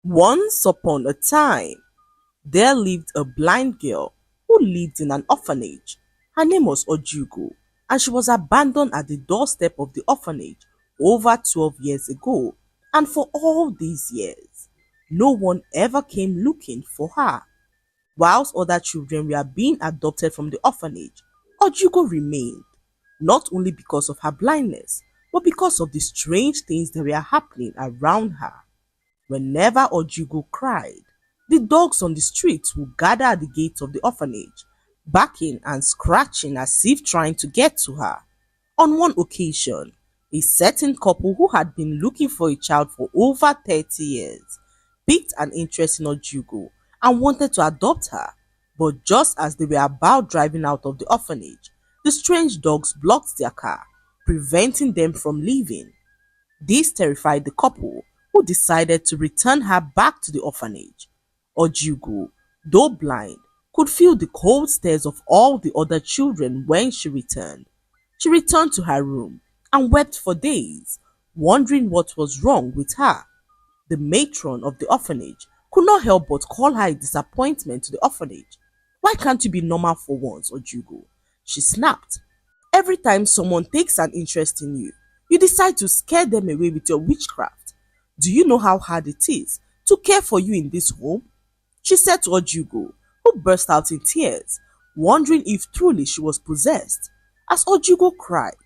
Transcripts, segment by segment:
Once upon a time, there lived a blind girl who lived in an orphanage. Her name was Ojugo, and she was abandoned at the doorstep of the orphanage over 12 years ago. And for all these years, no one ever came looking for her. Whilst other children were being adopted from the orphanage, Ojugo remained, not only because of her blindness, but because of the strange things that were happening around her. Whenever Ojugo cried, the dogs on the streets would gather at the gates of the orphanage, barking and scratching as if trying to get to her. On one occasion, a certain couple who had been looking for a child for over 30 years picked an interest in Ojugo and wanted to adopt her. But just as they were about driving out of the orphanage, the strange dogs blocked their car, preventing them from leaving. This terrified the couple, who decided to return her back to the orphanage. Ojugo, though blind, could feel the cold stares of all the other children when she returned. She returned to her room and wept for days, wondering what was wrong with her. The matron of the orphanage could not help but call her a disappointment to the orphanage. Why can't you be normal for once, Ojugo? She snapped. Every time someone takes an interest in you, you decide to scare them away with your witchcraft. Do you know how hard it is to care for you in this home? She said to Ojugo, who burst out in tears, wondering if truly she was possessed. As Ojugo cried,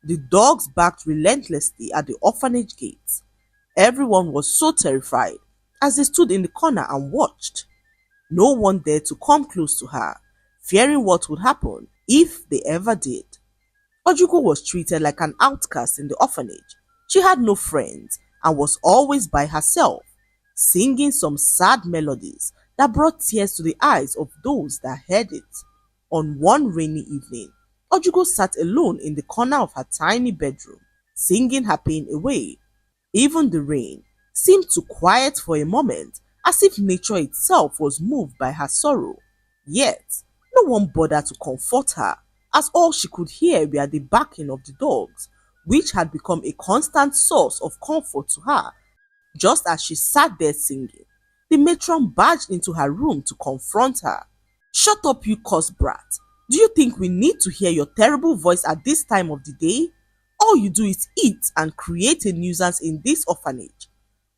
the dogs barked relentlessly at the orphanage gates. Everyone was so terrified as they stood in the corner and watched. No one dared to come close to her, fearing what would happen if they ever did. Ojugo was treated like an outcast in the orphanage. She had no friends and was always by herself, singing some sad melodies that brought tears to the eyes of those that heard it. On one rainy evening, Ojugo sat alone in the corner of her tiny bedroom, singing her pain away. Even the rain seemed to quiet for a moment, as if nature itself was moved by her sorrow. Yet, no one bothered to comfort her, as all she could hear were the barking of the dogs, which had become a constant source of comfort to her. Just as she sat there singing, the matron barged into her room to confront her. "Shut up, you cuss brat. Do you think we need to hear your terrible voice at this time of the day? All you do is eat and create a nuisance in this orphanage.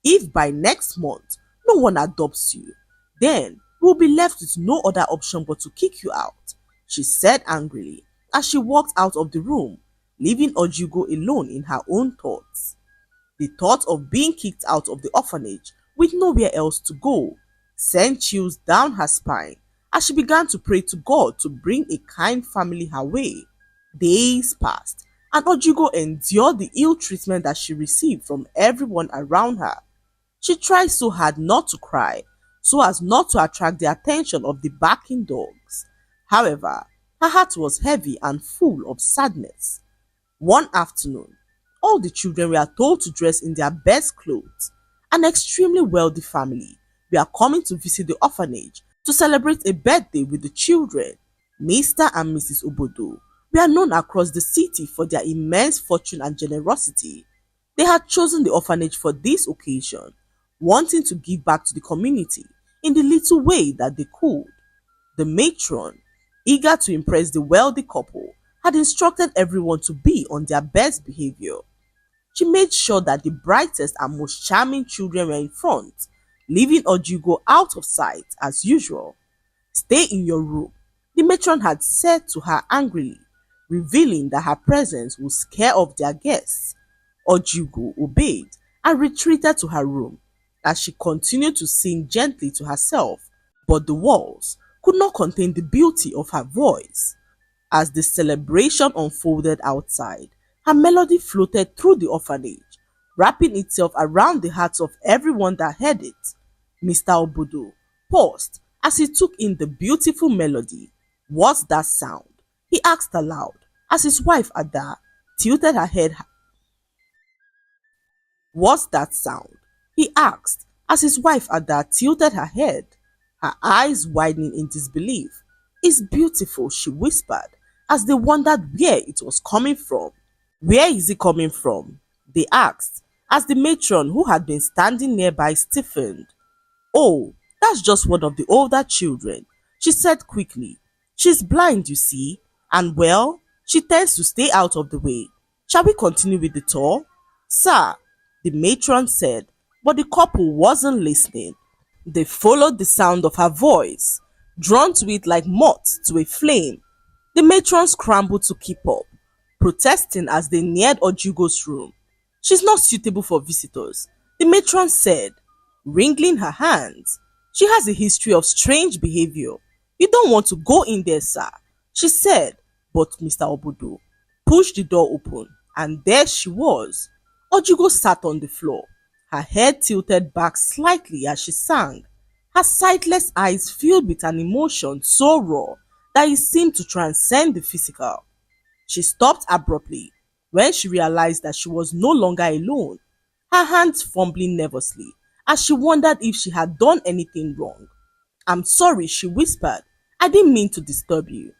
If by next month no one adopts you, then we'll be left with no other option but to kick you out," she said angrily as she walked out of the room, leaving Ojugo alone in her own thoughts. The thought of being kicked out of the orphanage with nowhere else to go sent chills down her spine as she began to pray to God to bring a kind family her way. Days passed, and Ojugo endured the ill treatment that she received from everyone around her. She tried so hard not to cry, so as not to attract the attention of the barking dogs. However, her heart was heavy and full of sadness. One afternoon, all the children were told to dress in their best clothes. An extremely wealthy family were coming to visit the orphanage to celebrate a birthday with the children. Mr. and Mrs. Obodo were known across the city for their immense fortune and generosity. They had chosen the orphanage for this occasion, wanting to give back to the community in the little way that they could. The matron, eager to impress the wealthy couple, had instructed everyone to be on their best behavior. She made sure that the brightest and most charming children were in front, leaving Ojugo out of sight as usual. "Stay in your room," the matron had said to her angrily, revealing that her presence would scare off their guests. Ojugo obeyed and retreated to her room as she continued to sing gently to herself, but the walls could not contain the beauty of her voice. As the celebration unfolded outside, her melody floated through the orphanage, wrapping itself around the hearts of everyone that heard it. Mr. Obodo paused as he took in the beautiful melody. "What's that sound?" he asked aloud as his wife Ada tilted her head. "What's that sound?" he asked as his wife Ada tilted her head, her eyes widening in disbelief. "It's beautiful," she whispered as they wondered where it was coming from. "Where is it coming from?" they asked as the matron, who had been standing nearby, stiffened. Oh, that's just one of the older children, she said quickly. She's blind, you see, and well, she tends to stay out of the way. Shall we continue with the tour? Sir, the matron said, but the couple wasn't listening. They followed the sound of her voice, drawn to it like moths to a flame. The matron scrambled to keep up, protesting as they neared Ojugo's room. She's not suitable for visitors, the matron said, wringing her hands. She has a history of strange behavior. You don't want to go in there, sir, she said, but Mr. Obodo pushed the door open, and there she was. Ojugo sat on the floor, her head tilted back slightly as she sang, her sightless eyes filled with an emotion so raw that it seemed to transcend the physical. She stopped abruptly when she realized that she was no longer alone, her hands fumbling nervously as she wondered if she had done anything wrong. I'm sorry, she whispered. I didn't mean to disturb you.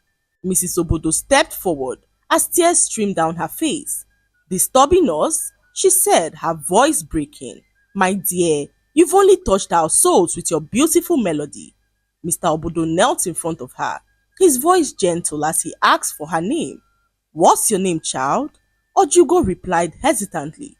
Mrs. Obodo stepped forward as tears streamed down her face. Disturbing us? She said, her voice breaking. My dear, you've only touched our souls with your beautiful melody. Mr. Obodo knelt in front of her, his voice gentle as he asked for her name. What's your name, child? Ojugo replied hesitantly.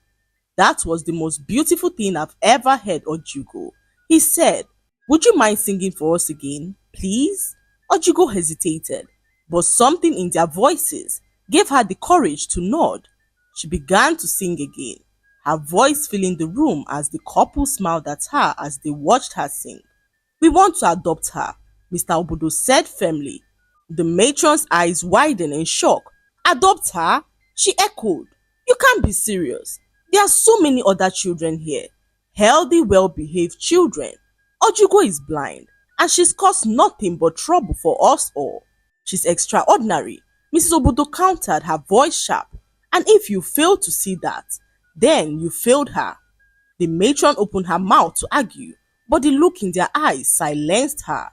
That was the most beautiful thing I've ever heard, Ojugo. He said, would you mind singing for us again, please? Ojugo hesitated, but something in their voices gave her the courage to nod. She began to sing again, her voice filling the room as the couple smiled at her as they watched her sing. We want to adopt her, Mr. Obodo said firmly. The matron's eyes widened in shock. Adopt her? She echoed. You can't be serious. There are so many other children here. Healthy, well-behaved children. Ojugo is blind, and she's caused nothing but trouble for us all. She's extraordinary, Mrs. Obodo countered, her voice sharp. And if you fail to see that, then you failed her. The matron opened her mouth to argue, but the look in their eyes silenced her.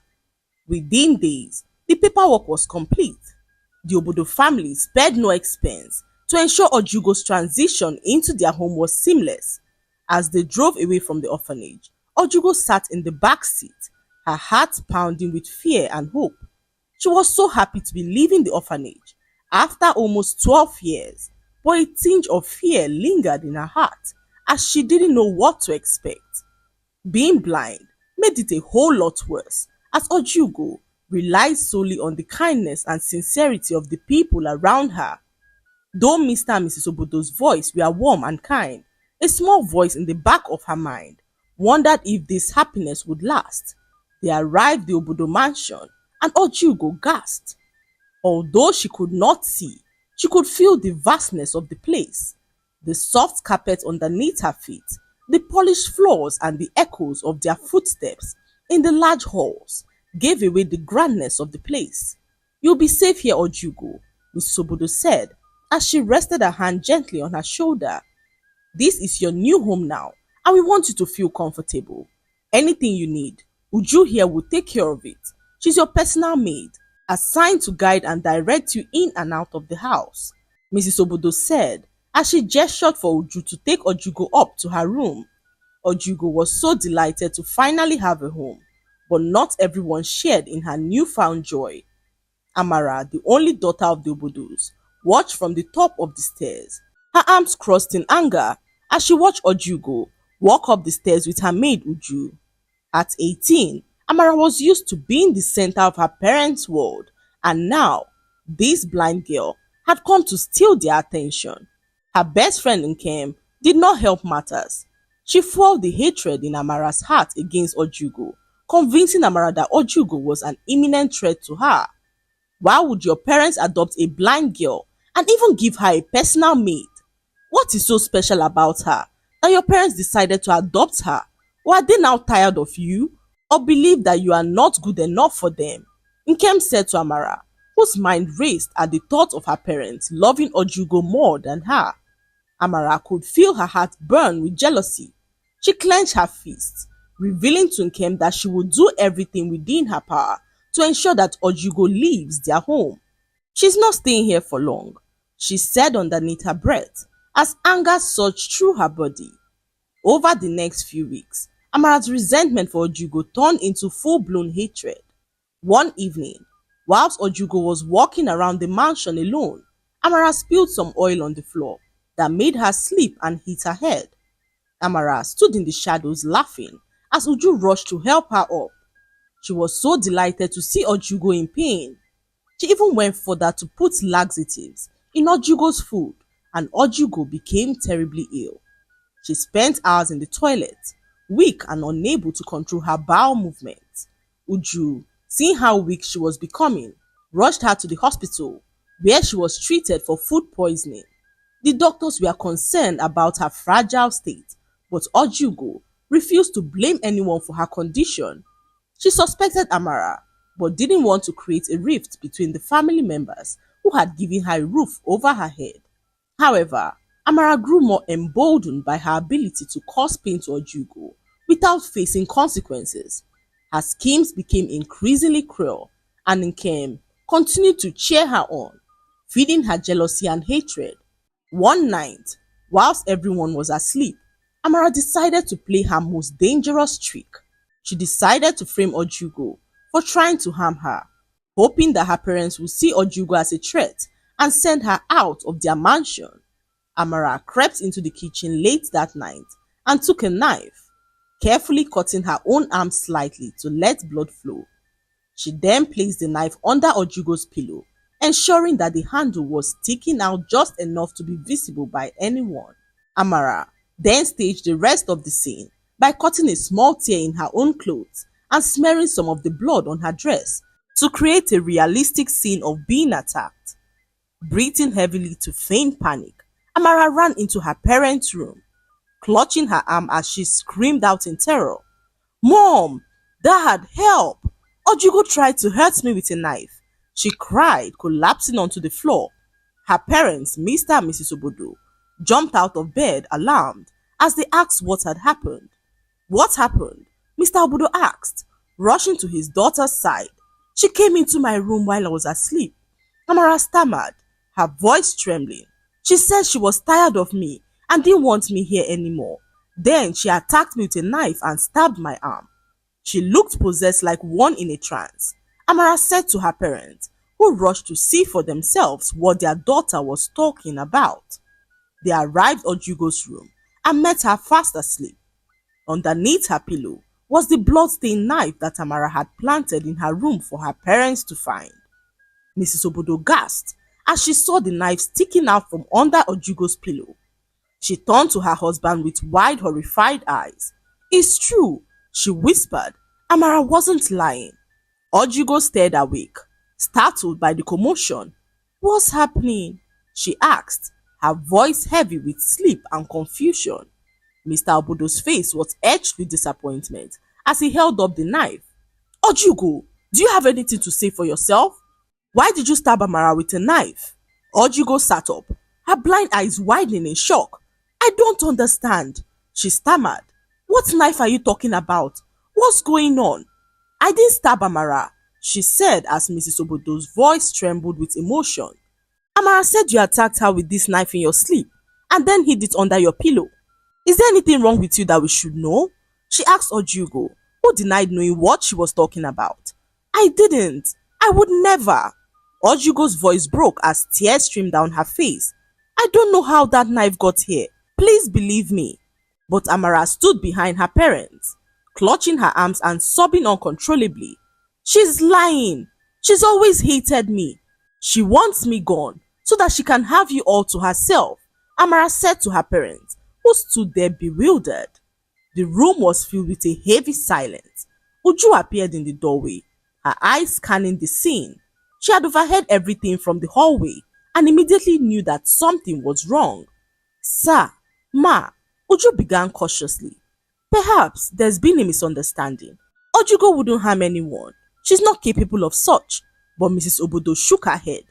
Within days, the paperwork was complete. The Obodo family spared no expense to ensure Ojugo's transition into their home was seamless. As they drove away from the orphanage, Ojugo sat in the back seat, her heart pounding with fear and hope. She was so happy to be leaving the orphanage after almost 12 years, but a tinge of fear lingered in her heart as she didn't know what to expect. Being blind made it a whole lot worse as Ojugo relied solely on the kindness and sincerity of the people around her. Though Mr. and Mrs. Obodo's voice were warm and kind, a small voice in the back of her mind wondered if this happiness would last. They arrived at the Obodo mansion and Ojugo gasped. Although she could not see, she could feel the vastness of the place. The soft carpet underneath her feet, the polished floors and the echoes of their footsteps in the large halls gave away the grandness of the place. You'll be safe here, Ojugo, Mrs. Obodo said as she rested her hand gently on her shoulder. This is your new home now, and we want you to feel comfortable. Anything you need, Uju here will take care of it. She's your personal maid, assigned to guide and direct you in and out of the house, Mrs. Obodo said as she gestured for Uju to take Ojugo up to her room. Ojugo was so delighted to finally have a home, but not everyone shared in her newfound joy. Amara, the only daughter of the Obodos, watched from the top of the stairs, her arms crossed in anger as she watched Ojugo walk up the stairs with her maid Uju. At 18, Amara was used to being the center of her parents' world, and now this blind girl had come to steal their attention. Her best friend Nkem did not help matters. She fueled the hatred in Amara's heart against Ojugo, convincing Amara that Ojugo was an imminent threat to her. Why would your parents adopt a blind girl and even give her a personal maid? What is so special about her that your parents decided to adopt her? Or are they now tired of you? Or believe that you are not good enough for them? Nkem said to Amara, whose mind raced at the thought of her parents loving Ojugo more than her. Amara could feel her heart burn with jealousy. She clenched her fists, revealing to Nkem that she would do everything within her power to ensure that Ojugo leaves their home. She's not staying here for long, she said underneath her breath as anger surged through her body. Over the next few weeks, Amara's resentment for Ojugo turned into full-blown hatred. One evening, whilst Ojugo was walking around the mansion alone, Amara spilled some oil on the floor that made her slip and hit her head. Amara stood in the shadows laughing as Uju rushed to help her up. She was so delighted to see Ojugo in pain. She even went further to put laxatives in Ojugo's food, and Ojugo became terribly ill. She spent hours in the toilet, weak and unable to control her bowel movements. Uju, seeing how weak she was becoming, rushed her to the hospital, where she was treated for food poisoning. The doctors were concerned about her fragile state, but Ojugo refused to blame anyone for her condition. She suspected Amara, but didn't want to create a rift between the family members who had given her a roof over her head. However, Amara grew more emboldened by her ability to cause pain to Ojugo without facing consequences. Her schemes became increasingly cruel, and Nkem continued to cheer her on, feeding her jealousy and hatred. One night, whilst everyone was asleep, Amara decided to play her most dangerous trick. She decided to frame Ojugo for trying to harm her, hoping that her parents would see Ojugo as a threat and send her out of their mansion. Amara crept into the kitchen late that night and took a knife, carefully cutting her own arm slightly to let blood flow. She then placed the knife under Ojugo's pillow, ensuring that the handle was sticking out just enough to be visible by anyone. Amara then staged the rest of the scene by cutting a small tear in her own clothes and smearing some of the blood on her dress to create a realistic scene of being attacked. Breathing heavily to feign panic, Amara ran into her parents' room, clutching her arm as she screamed out in terror. "Mom! Dad, help! Ojugo tried to hurt me with a knife," she cried, collapsing onto the floor. Her parents, Mr. and Mrs. Obodo, jumped out of bed alarmed as they asked what had happened. "What happened?" Mr. Obodo asked, rushing to his daughter's side. "She came into my room while I was asleep," Amara stammered, her voice trembling. "She said she was tired of me and didn't want me here anymore. Then she attacked me with a knife and stabbed my arm." She looked possessed like one in a trance, Amara said to her parents, who rushed to see for themselves what their daughter was talking about. They arrived at Ojugo's room and met her fast asleep. Underneath her pillow was the blood-stained knife that Amara had planted in her room for her parents to find. Mrs. Obodo gasped as she saw the knife sticking out from under Ojugo's pillow. She turned to her husband with wide, horrified eyes. "It's true," she whispered. Amara wasn't lying. Ojugo stared awake, startled by the commotion. "What's happening?" she asked, her voice heavy with sleep and confusion. Mr. Obodo's face was etched with disappointment as he held up the knife. "Ojugo, do you have anything to say for yourself? Why did you stab Amara with a knife?" Ojugo sat up, her blind eyes widening in shock. "I don't understand," she stammered. "What knife are you talking about? What's going on?" "I didn't stab Amara," she said as Mrs. Obodo's voice trembled with emotion. "Amara said you attacked her with this knife in your sleep and then hid it under your pillow. Is there anything wrong with you that we should know?" she asked Ojugo, who denied knowing what she was talking about. "I didn't. I would never." Ojugo's voice broke as tears streamed down her face. "I don't know how that knife got here. Please believe me." But Amara stood behind her parents, clutching her arms and sobbing uncontrollably. "She's lying. She's always hated me. She wants me gone so that she can have you all to herself," Amara said to her parents, who stood there bewildered. The room was filled with a heavy silence. Uju appeared in the doorway, her eyes scanning the scene. She had overheard everything from the hallway and immediately knew that something was wrong. "Sir, Ma," Uju began cautiously. "Perhaps there's been a misunderstanding. Ojugo wouldn't harm anyone. She's not capable of such." But Mrs. Obodo shook her head.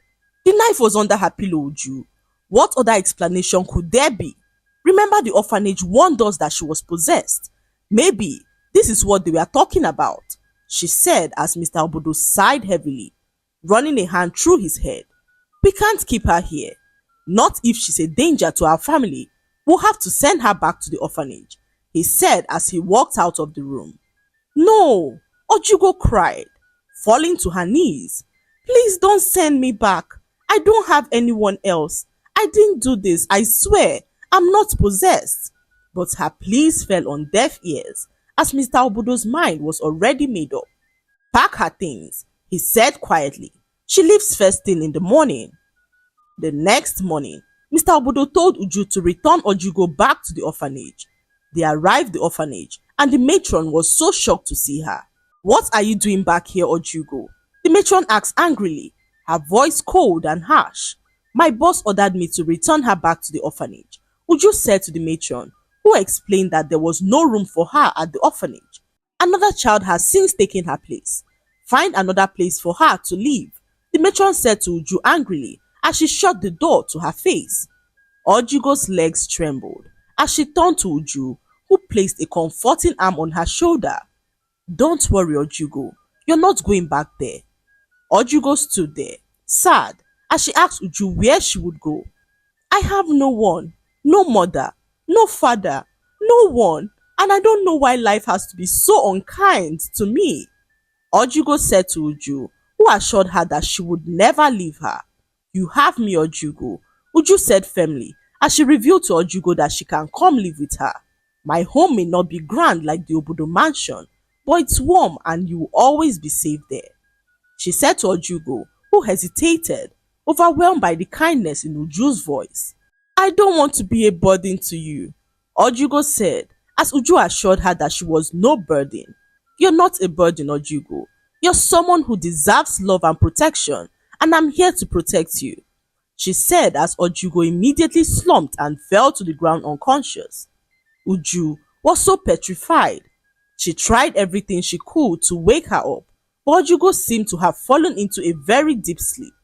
"The knife was under her pillow, Uju. What other explanation could there be? Remember, the orphanage warned us that she was possessed. Maybe this is what they were talking about," she said as Mr. Obodo sighed heavily, running a hand through his head. "We can't keep her here. Not if she's a danger to our family. We'll have to send her back to the orphanage. he said as he walked out of the room. No, Ojugo cried, falling to her knees. Please don't send me back. I don't have anyone else. I didn't do this, I swear. I'm not possessed. But her pleas fell on deaf ears as Mr. Obudo's mind was already made up. Pack her things, he said quietly. She leaves first thing in the morning. The next morning, Mr. Obodo told Uju to return Ojugo back to the orphanage. They arrived at the orphanage and the matron was so shocked to see her. What are you doing back here, Ojugo? The matron asked angrily, her voice cold and harsh. My boss ordered me to return her back to the orphanage, Uju said to the matron, who explained that there was no room for her at the orphanage. Another child has since taken her place. Find another place for her to live, the matron said to Uju angrily as she shut the door to her face. Ojugo's legs trembled as she turned to Uju, who placed a comforting arm on her shoulder. Don't worry, Ojugo, you're not going back there. Ojugo stood there, sad, as she asked Uju where she would go. I have no one, no mother, no father, no one, and I don't know why life has to be so unkind to me. Ojugo said to Uju, who assured her that she would never leave her. You have me, Ojugo, Uju said firmly as she revealed to Ojugo that she can come live with her. My home may not be grand like the Obodo mansion, but it's warm and you will always be safe there, she said to Ojugo, who hesitated, overwhelmed by the kindness in Uju's voice. I don't want to be a burden to you, Ojugo said, as Uju assured her that she was no burden. You're not a burden, Ojugo. You're someone who deserves love and protection, and I'm here to protect you, she said as Ojugo immediately slumped and fell to the ground unconscious. Uju was so petrified. She tried everything she could to wake her up, but Ojugo seemed to have fallen into a very deep sleep.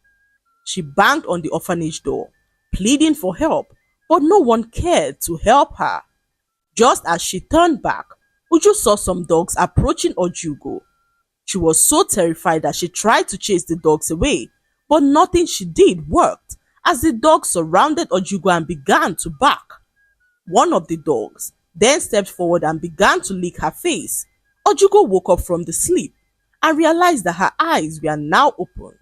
She banged on the orphanage door, pleading for help, but no one cared to help her. Just as she turned back, Uju saw some dogs approaching Ojugo. She was so terrified that she tried to chase the dogs away, but nothing she did worked as the dogs surrounded Ojugo and began to bark. One of the dogs then stepped forward and began to lick her face. Ojugo woke up from the sleep and realized that her eyes were now open.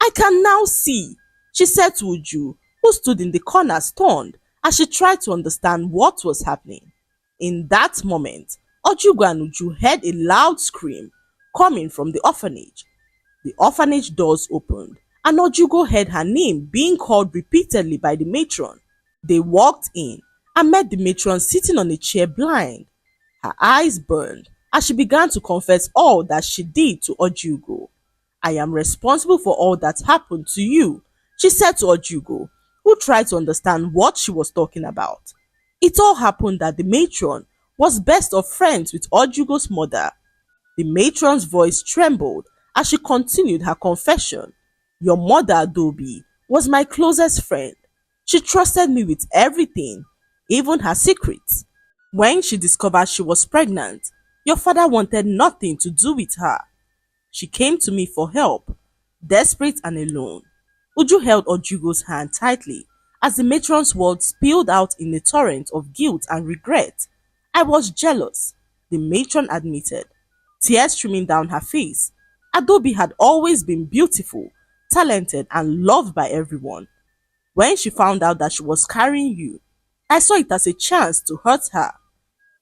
I can now see, she said to Uju, who stood in the corner stunned as she tried to understand what was happening. In that moment, Ojugo and Uju heard a loud scream coming from the orphanage. The orphanage doors opened and Ojugo heard her name being called repeatedly by the matron. They walked in and met the matron sitting on a chair blind. Her eyes burned as she began to confess all that she did to Ojugo. I am responsible for all that happened to you, she said to Ojugo, who tried to understand what she was talking about. It all happened that the matron was best of friends with Ojugo's mother. The matron's voice trembled as she continued her confession. Your mother, Adobe, was my closest friend. She trusted me with everything, even her secrets. When she discovered she was pregnant, your father wanted nothing to do with her. She came to me for help, desperate and alone. Uju held Ojugo's hand tightly as the matron's words spilled out in a torrent of guilt and regret. I was jealous, the matron admitted, tears streaming down her face. Adobe had always been beautiful, talented, and loved by everyone. When she found out that she was carrying you, I saw it as a chance to hurt her.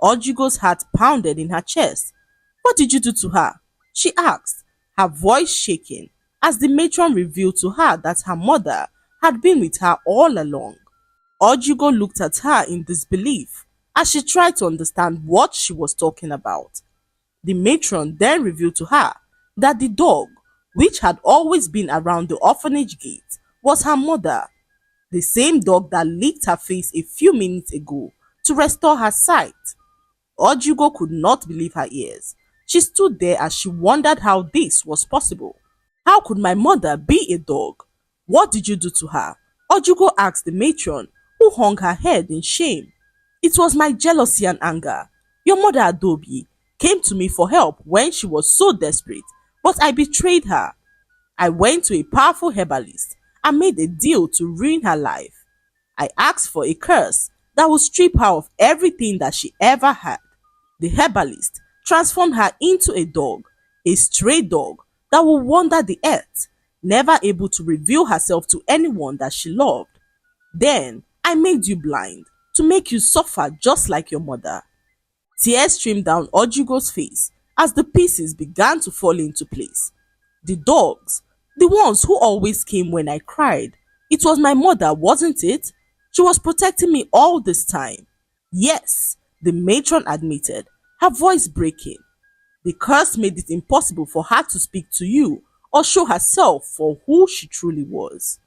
Ojugo's heart pounded in her chest. What did you do to her? She asked, her voice shaking, as the matron revealed to her that her mother had been with her all along. Ojugo looked at her in disbelief as she tried to understand what she was talking about. The matron then revealed to her that the dog, which had always been around the orphanage gate, was her mother. The same dog that licked her face a few minutes ago to restore her sight. Ojugo could not believe her ears. She stood there as she wondered how this was possible. How could my mother be a dog? What did you do to her? Ojugo asked the matron, who hung her head in shame. It was my jealousy and anger. Your mother, Adobe, came to me for help when she was so desperate, but I betrayed her. I went to a powerful herbalist and made a deal to ruin her life. I asked for a curse that would strip her of everything that she ever had. The herbalist transformed her into a stray dog that would wander the earth, never able to reveal herself to anyone that she loved. Then I made you blind to make you suffer just like your mother. Tears streamed down Ojugo's face as the pieces began to fall into place. The dogs, the ones who always came when I cried. It was my mother, wasn't it? She was protecting me all this time. Yes, the matron admitted, her voice breaking. The curse made it impossible for her to speak to you or show herself for who she truly was.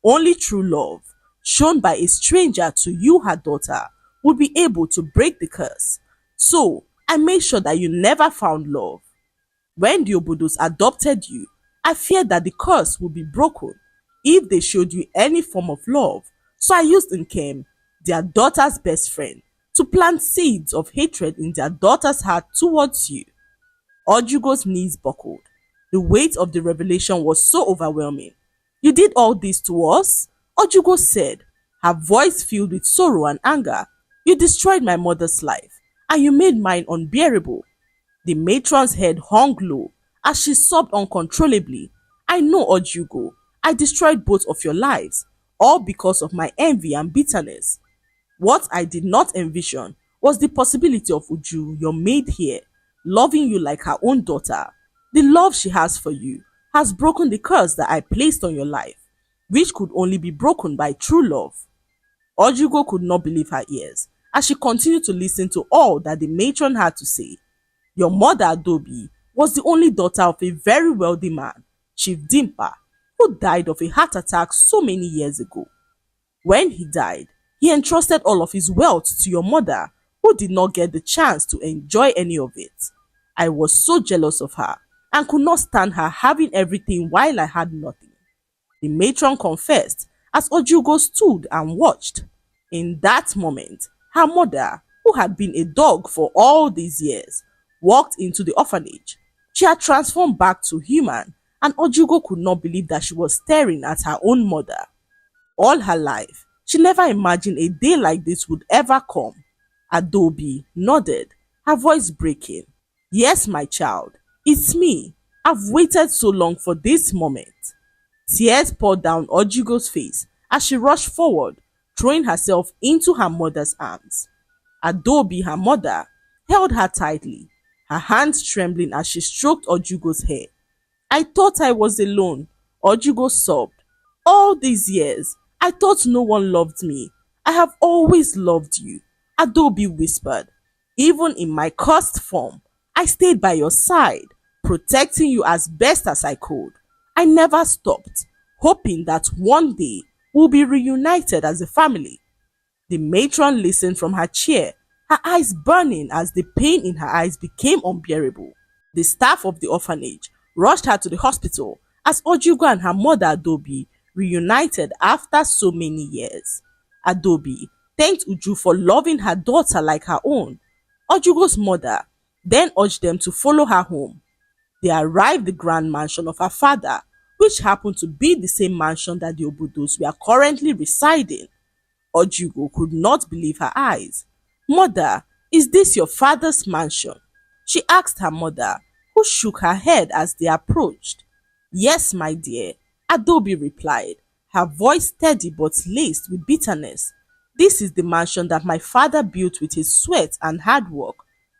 Only true love, shown by a stranger to you, her daughter, would be able to break the curse. So, I made sure that you never found love. When the Obodos adopted you, I feared that the curse would be broken if they showed you any form of love. So I used Nkem, their daughter's best friend, to plant seeds of hatred in their daughter's heart towards you. Ojugo's knees buckled. The weight of the revelation was so overwhelming. You did all this to us? Ojugo said, her voice filled with sorrow and anger. You destroyed my mother's life, and you made mine unbearable. The matron's head hung low as she sobbed uncontrollably. I know, Ojugo, I destroyed both of your lives, all because of my envy and bitterness. What I did not envision was the possibility of Uju, your maid here, loving you like her own daughter. The love she has for you has broken the curse that I placed on your life, which could only be broken by true love. Ojugo could not believe her ears as she continued to listen to all that the matron had to say. Your mother, Adobe, was the only daughter of a very wealthy man, Chief Dimpa, who died of a heart attack so many years ago. When he died, he entrusted all of his wealth to your mother, who did not get the chance to enjoy any of it. I was so jealous of her and could not stand her having everything while I had nothing. The matron confessed as Ojugo stood and watched. In that moment, her mother, who had been a dog for all these years, walked into the orphanage. She had transformed back to human, and Ojugo could not believe that she was staring at her own mother. All her life, she never imagined a day like this would ever come. Adobe nodded, her voice breaking. Yes, my child, it's me. I've waited so long for this moment. Tears poured down Ojugo's face as she rushed forward, throwing herself into her mother's arms. Adobe, her mother, held her tightly, her hands trembling as she stroked Ojugo's hair. I thought I was alone, Ojugo sobbed. All these years, I thought no one loved me. I have always loved you, Adobe whispered. Even in my cursed form, I stayed by your side, protecting you as best as I could. I never stopped, hoping that one day we'll be reunited as a family. The matron listened from her chair, her eyes burning as the pain in her eyes became unbearable. The staff of the orphanage rushed her to the hospital as Ojugo and her mother Adobe reunited after so many years. Adobe thanked Uju for loving her daughter like her own. Ojugo's mother then urged them to follow her home. They arrived at the grand mansion of her father, which happened to be the same mansion that the Obodos were currently residing. Ojugo could not believe her eyes. Mother, is this your father's mansion? She asked her mother, who shook her head as they approached. Yes, my dear, Adobe replied, her voice steady but laced with bitterness. This is the mansion that my father built with his sweat and hard work.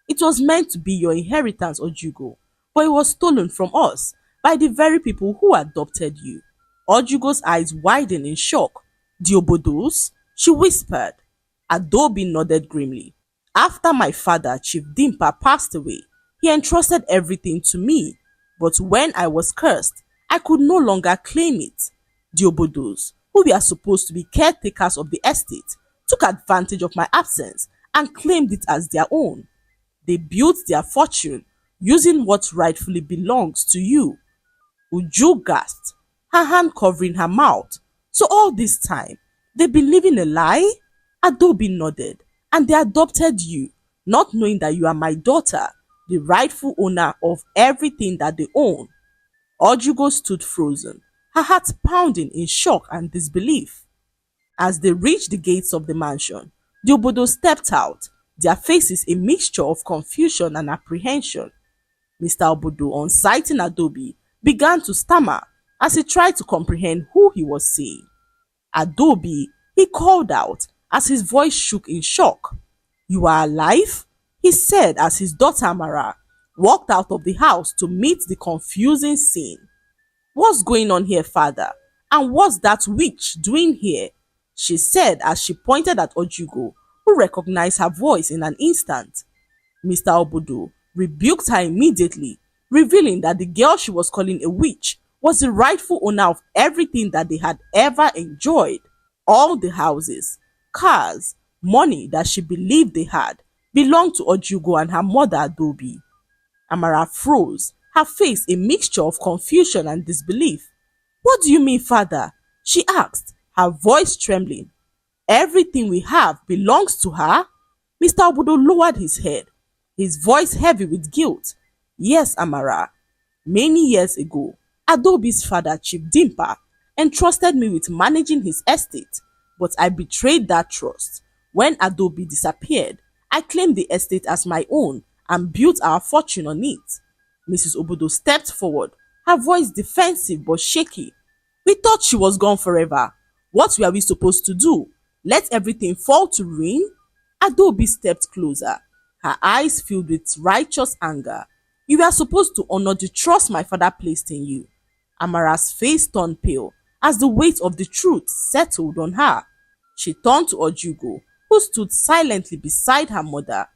It was meant to be your inheritance, Ojugo, but it was stolen from us by the very people who adopted you. Ojugo's eyes widened in shock. The Obodos? She whispered. Adobe nodded grimly. After my father, Chief Dimpa, passed away, he entrusted everything to me. But when I was cursed, I could no longer claim it. The Obodos, who were supposed to be caretakers of the estate, took advantage of my absence and claimed it as their own. They built their fortune using what rightfully belongs to you. Uju gasped, her hand covering her mouth. So all this time, they've been living a lie? Adobe nodded, and they adopted you, not knowing that you are my daughter, the rightful owner of everything that they own. Ojugo stood frozen, her heart pounding in shock and disbelief. As they reached the gates of the mansion, the Obodo stepped out. their faces a mixture of confusion and apprehension. Mr. Obodo, on sighting Adobe, began to stammer as he tried to comprehend who he was seeing. Adobe, he called out as his voice shook in shock. "You are alive?" he said as his daughter Amara walked out of the house to meet the confusing scene. "What's going on here, father? And what's that witch doing here?" she said as she pointed at Ojugo, who recognized her voice in an instant. Mr. Obodo rebuked her immediately, revealing that the girl she was calling a witch was the rightful owner of everything that they had ever enjoyed. All the houses, cars, money that she believed they had belonged to Ojugo and her mother Adobe. Amara froze, her face a mixture of confusion and disbelief. "What do you mean, father?" she asked, her voice trembling. "Everything we have belongs to her?" Mr. Obodo lowered his head, his voice heavy with guilt. "Yes, Amara. Many years ago, Adobe's father, Chief Dimpa, entrusted me with managing his estate, but I betrayed that trust. When Adobe disappeared, I claimed the estate as my own and built our fortune on it." Mrs. Obodo stepped forward, her voice defensive but shaky. "We thought she was gone forever. What were we supposed to do? Let everything fall to ruin?" Adobe stepped closer, her eyes filled with righteous anger. "You were supposed to honor the trust my father placed in you." Amara's face turned pale as the weight of the truth settled on her. She turned to Ojugo, who stood silently beside her mother.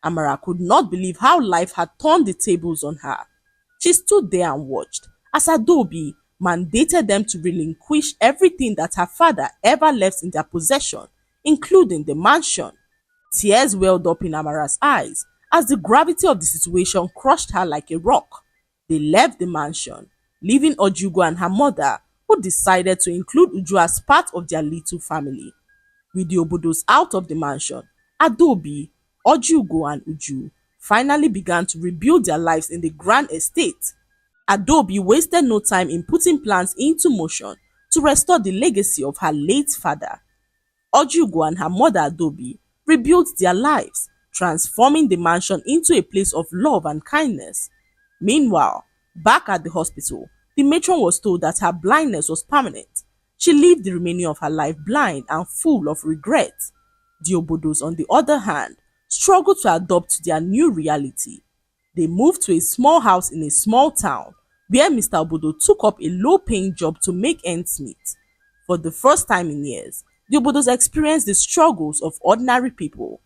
Amara could not believe how life had turned the tables on her. She stood there and watched as Adobe mandated them to relinquish everything that her father ever left in their possession, including the mansion. Tears welled up in Amara's eyes as the gravity of the situation crushed her like a rock. They left the mansion, leaving Ojugo and her mother, who decided to include Uju as part of their little family. With the Obodos out of the mansion, Adobe, Ojugo and Uju finally began to rebuild their lives in the grand estate. Adobe wasted no time in putting plans into motion to restore the legacy of her late father. Ojugo and her mother Adobe rebuilt their lives, transforming the mansion into a place of love and kindness. Meanwhile, back at the hospital, the matron was told that her blindness was permanent. She lived the remaining of her life blind and full of regret. The Obodos, on the other hand, struggled to adapt to their new reality. They moved to a small house in a small town, where Mr. Obodo took up a low-paying job to make ends meet. For the first time in years, the Obodos experienced the struggles of ordinary people.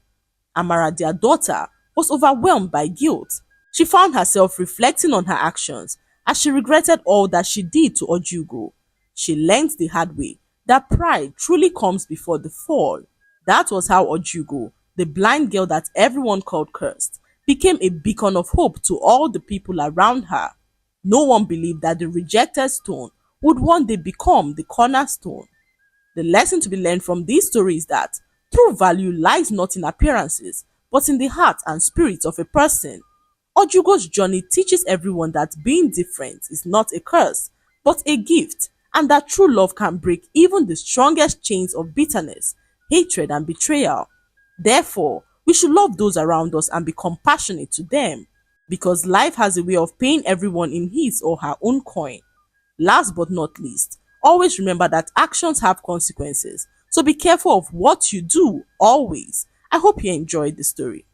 Amara, their daughter, was overwhelmed by guilt. She found herself reflecting on her actions as she regretted all that she did to Ojugo. She learned the hard way that pride truly comes before the fall. That was how Ojugo, the blind girl that everyone called cursed, became a beacon of hope to all the people around her. No one believed that the rejected stone would one day become the cornerstone. The lesson to be learned from this story is that true value lies not in appearances, but in the heart and spirit of a person. Ojugo's journey teaches everyone that being different is not a curse, but a gift, and that true love can break even the strongest chains of bitterness, hatred, and betrayal. Therefore, we should love those around us and be compassionate to them, because life has a way of paying everyone in his or her own coin. Last but not least, always remember that actions have consequences, so be careful of what you do, always. I hope you enjoyed the story.